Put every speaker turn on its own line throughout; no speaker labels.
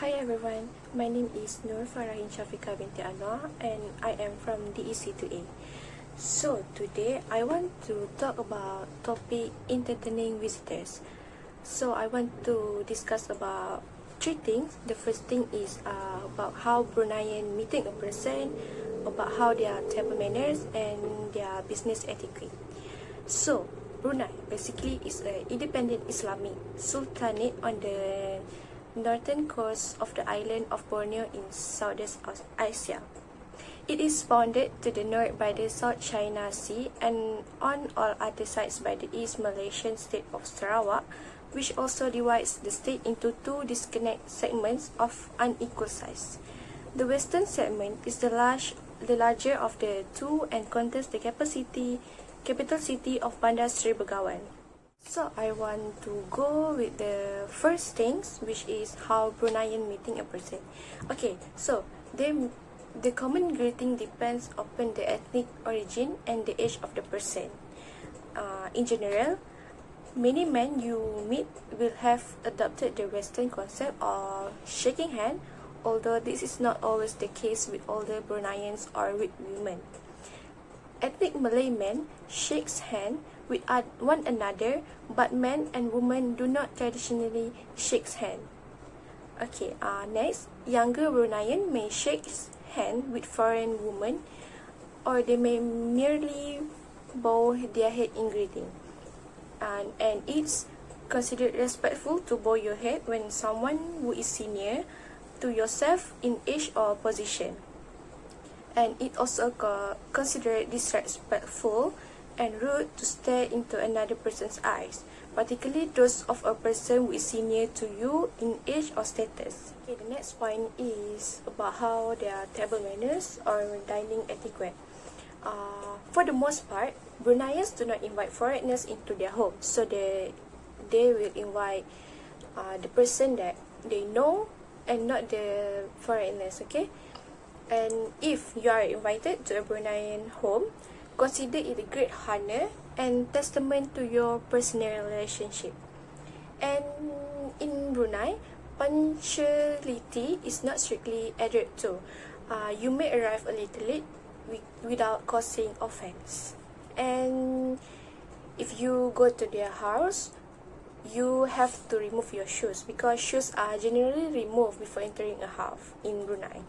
Hi everyone, my name is Nurfarahin Syafiqah Binti Anuar and I am from DEC 2A. So today I want to talk about topic entertaining visitors. So I want to discuss about three things. The first thing is about how Bruneian meeting a person, about how their table manners and their business etiquette. So Brunei basically is an independent Islamic sultanate on the northern coast of the island of Borneo in Southeast Asia. It is bounded to the north by the South China Sea and on all other sides by the East Malaysian state of Sarawak, which also divides the state into two disconnected segments of unequal size. The western segment is the larger of the two and contains the capital city of Bandar Seri Begawan. So I want to go with the first things, which is how Bruneian meeting a person. Okay, so the common greeting depends upon the ethnic origin and the age of the person. In general, many men you meet will have adopted the Western concept of shaking hand, although this is not always the case with older Bruneians or with women. Ethnic Malay men shakes hand with one another, but men and women do not traditionally shake hand. Okay, next, younger Bruneian may shake hand with foreign women, or they may merely bow their head in greeting. And it's considered respectful to bow your head when someone who is senior to yourself in age or position. And it also considered disrespectful and rude to stare into another person's eyes, particularly those of a person who is senior to you in age or status. Okay, the next point is about how their table manners or dining etiquette. For the most part, Bruneians do not invite foreigners into their home, so they will invite the person that they know and not the foreigners, okay? And if you are invited to a Bruneian home, consider it a great honor and testament to your personal relationship. And in Brunei, punctuality is not strictly adhered to. You may arrive a little late without causing offense. And if you go to their house, you have to remove your shoes because shoes are generally removed before entering a house in Brunei.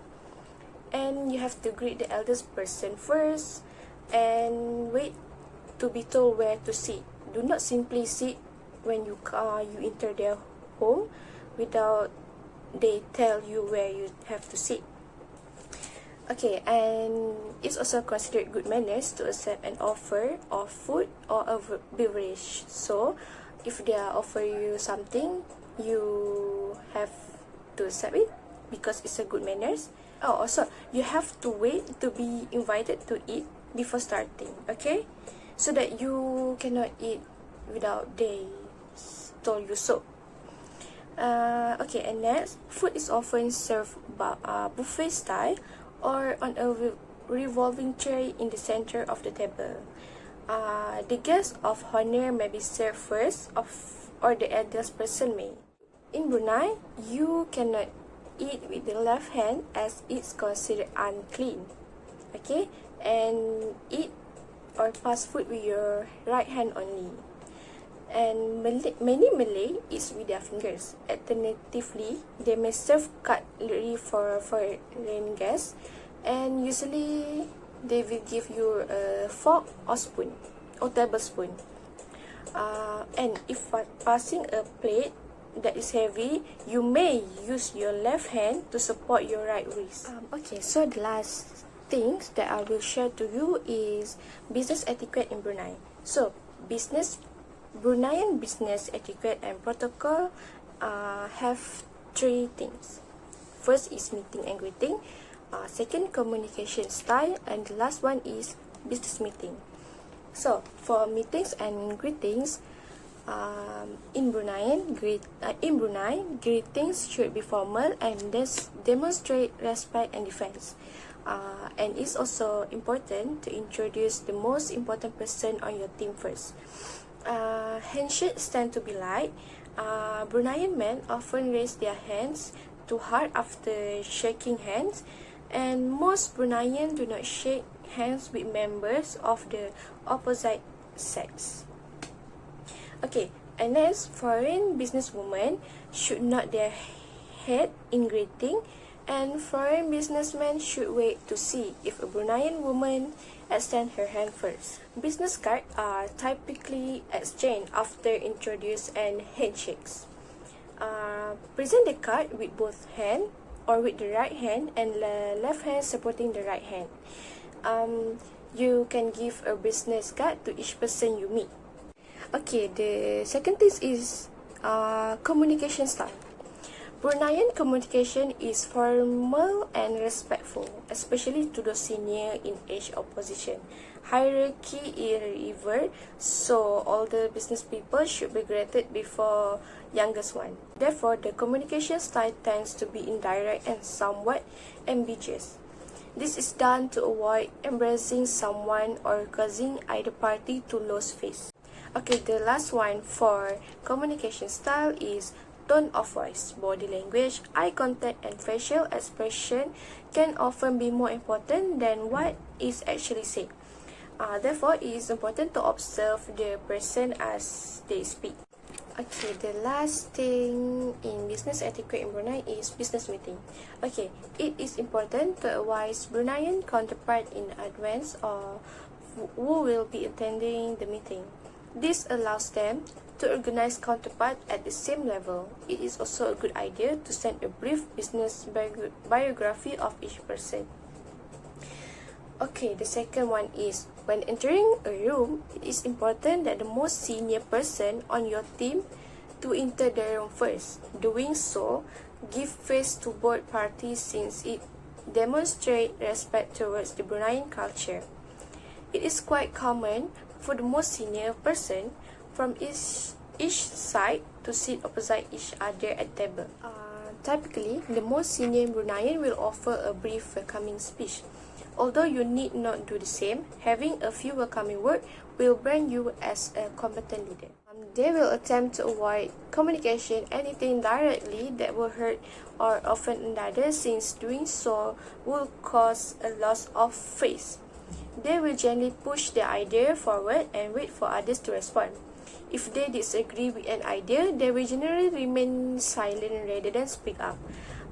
And you have to greet the eldest person first and wait to be told where to sit. Do not simply sit when you enter their home without they tell you where you have to sit. Okay, and it's also considered good manners to accept an offer of food or a beverage. So if they offer you something, you have to accept it because it's a good manners. Oh, also, you have to wait to be invited to eat before starting, okay? So that you cannot eat without they told you so. Okay, and next, food is often served buffet style or on a revolving tray in the center of the table. The guest of honor may be served first, or the eldest person may. In Brunei, you cannot eat with the left hand as it's considered unclean, okay? And eat or pass food with your right hand only. And many Malay eat with their fingers. Alternatively, they may serve cutlery for foreign guests, and usually they will give you a fork or spoon or tablespoon. And if passing a plate that is heavy, you may use your left hand to support your right wrist. Okay, so the last things that I will share to you is business etiquette in Brunei. So Bruneian business etiquette and protocol have three things. First is meeting and greeting, second communication style, and the last one is business meeting. So for meetings and greetings, in Brunei, greetings should be formal and demonstrate respect and defense. And it's also important to introduce the most important person on your team first. Handshakes tend to be light. Bruneian men often raise their hands too hard after shaking hands, and most Bruneians do not shake hands with members of the opposite sex. Okay, and next, foreign businesswomen should nod their head in greeting, and foreign businessmen should wait to see if a Bruneian woman extend her hand first. Business cards are typically exchanged after introduce and handshakes. Present the card with both hand or with the right hand and the left hand supporting the right hand. You can give a business card to each person you meet. Okay, the second thing is communication style. Bruneian communication is formal and respectful, especially to those senior in age or position. Hierarchy is revered, so older business people should be greeted before youngest one. Therefore, the communication style tends to be indirect and somewhat ambiguous. This is done to avoid embarrassing someone or causing either party to lose face. Okay, the last one for communication style is tone of voice, body language, eye contact, and facial expression can often be more important than what is actually said. Therefore, it is important to observe the person as they speak. Okay, the last thing in business etiquette in Brunei is business meeting. Okay, it is important to advise Bruneian counterpart in advance or who will be attending the meeting. This allows them to organize counterpart at the same level. It is also a good idea to send a brief business biography of each person. Okay, the second one is when entering a room, it is important that the most senior person on your team to enter the room first. Doing so, give face to both parties since it demonstrates respect towards the Bruneian culture. It is quite common for the most senior person from each side to sit opposite each other at table. Typically, the most senior Bruneian will offer a brief welcoming speech. Although you need not do the same, having a few welcoming words will brand you as a competent leader. They will attempt to avoid communication anything directly that will hurt or offend another, since doing so will cause a loss of face. They will gently push the idea forward and wait for others to respond. If they disagree with an idea, they will generally remain silent rather than speak up.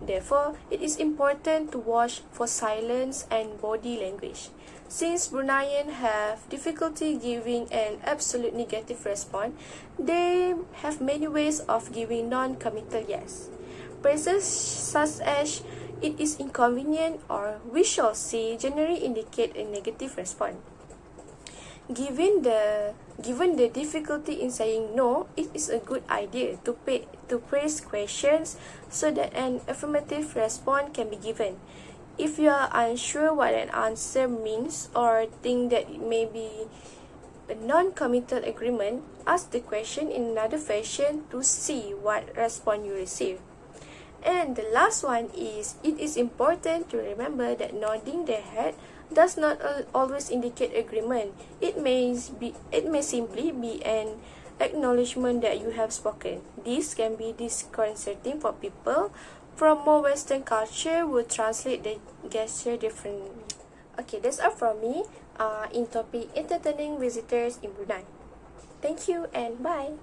Therefore, it is important to watch for silence and body language. Since Bruneians have difficulty giving an absolute negative response, they have many ways of giving non-committal yes. Phrases such as "it is inconvenient" or "we shall see" generally indicate a negative response. Given the difficulty in saying no, it is a good idea to phrase questions so that an affirmative response can be given. If you are unsure what an answer means or think that it may be a non-committal agreement, ask the question in another fashion to see what response you receive. And the last one is, it is important to remember that nodding the head does not always indicate agreement. It may simply be an acknowledgement that you have spoken. This can be disconcerting for people from more Western culture who translate the gesture differently. Okay, that's all from me in topic entertaining visitors in Brunei. Thank you and bye.